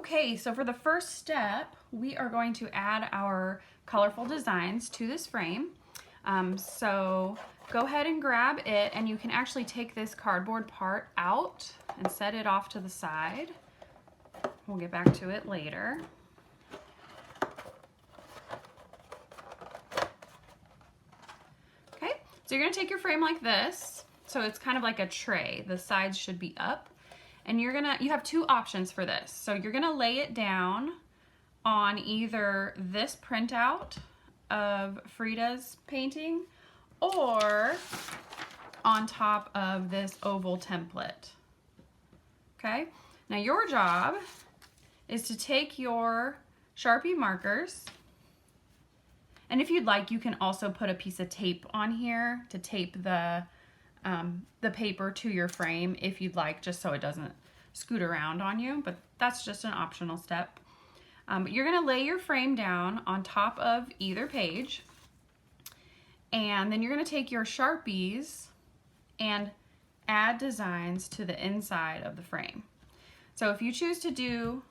Okay, so for the first step, we are going to add our colorful designs to this frame. So go ahead and grab it, and you can actually take this cardboard part out and set it off to the side. We'll get back to it later. Okay, so you're gonna take your frame like this. So it's kind of like a tray. The sides should be up. And you have two options for this. So you're gonna lay it down on either this printout of Frida's painting or on top of this oval template. Okay, now your job is to take your Sharpie markers, and if you'd like, you can also put a piece of tape on here to tape the paper to your frame if you'd like, just so it doesn't scoot around on you, but that's just an optional step. But you're gonna lay your frame down on top of either page, and then you're gonna take your Sharpies and add designs to the inside of the frame. So if you choose to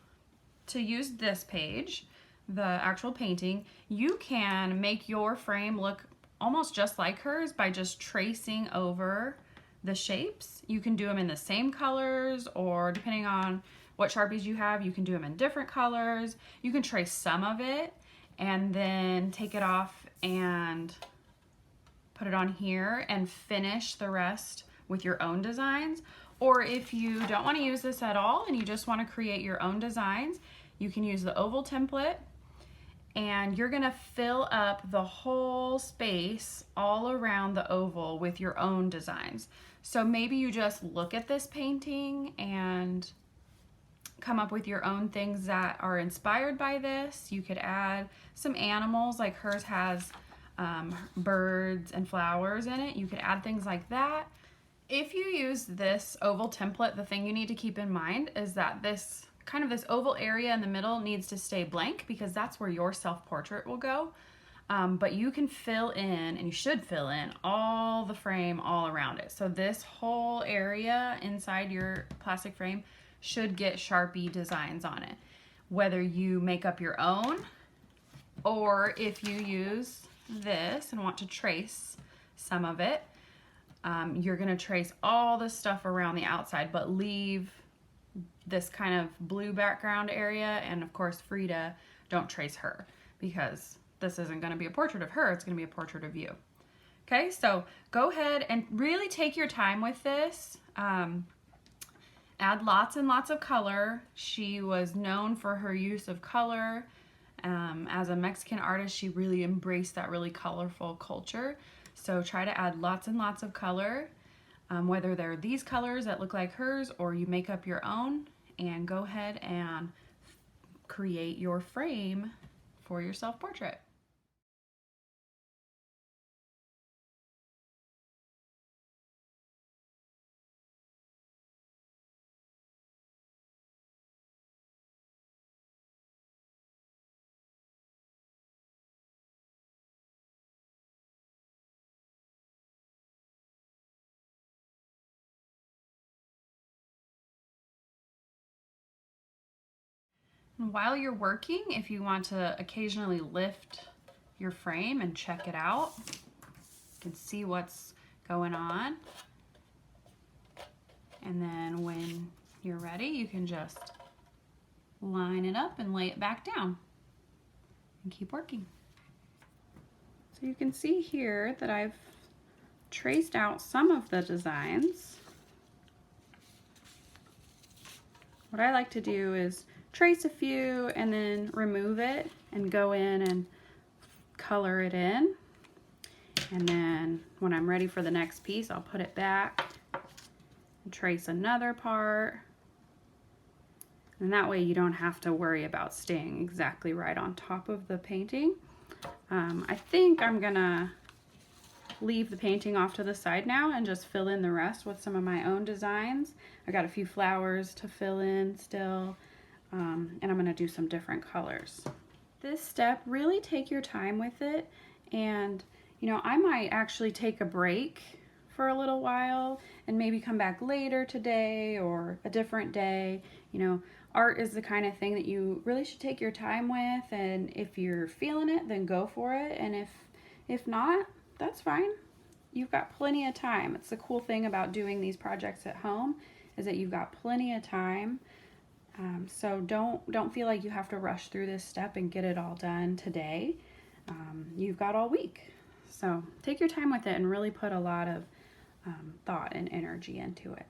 use this page, the actual painting, you can make your frame look almost just like hers by just tracing over the shapes. You can do them in the same colors, or depending on what Sharpies you have, you can do them in different colors. You can trace some of it and then take it off and put it on here and finish the rest with your own designs. Or if you don't want to use this at all and you just want to create your own designs, you can use the oval template, and you're gonna fill up the whole space all around the oval with your own designs. So maybe you just look at this painting and come up with your own things that are inspired by this. You could add some animals, like hers has birds and flowers in it. You could add things like that. If you use this oval template, the thing you need to keep in mind is that this oval area in the middle needs to stay blank, because that's where your self-portrait will go. But you can fill in, and you should fill in, all the frame all around it. So this whole area inside your plastic frame should get Sharpie designs on it. Whether you make up your own, or if you use this and want to trace some of it, you're gonna trace all the stuff around the outside, but leave this kind of blue background area. And of course, Frida, don't trace her, because this isn't going to be a portrait of her, it's going to be a portrait of you. Okay, so go ahead and really take your time with this. Add lots and lots of color. She was known for her use of color. As a Mexican artist, she really embraced that really colorful culture. So try to add lots and lots of color. Whether they're these colors that look like hers, or you make up your own, and go ahead and create your frame for your self-portrait. And while you're working, if you want to occasionally lift your frame and check it out, you can see what's going on. And then when you're ready, you can just line it up and lay it back down and keep working. So you can see here that I've traced out some of the designs. What I like to do is trace a few and then remove it and go in and color it in. And then when I'm ready for the next piece, I'll put it back and trace another part. And that way you don't have to worry about staying exactly right on top of the painting. I think I'm gonna leave the painting off to the side now and just fill in the rest with some of my own designs. I got a few flowers to fill in still. And I'm going to do some different colors. This step, really take your time with it, and I might actually take a break for a little while and maybe come back later today or a different day. You know, art is the kind of thing that you really should take your time with, and if you're feeling it, then go for it, and if not, that's fine. You've got plenty of time. It's the cool thing about doing these projects at home is that you've got plenty of time. So don't feel like you have to rush through this step and get it all done today. You've got all week. So take your time with it and really put a lot of thought and energy into it.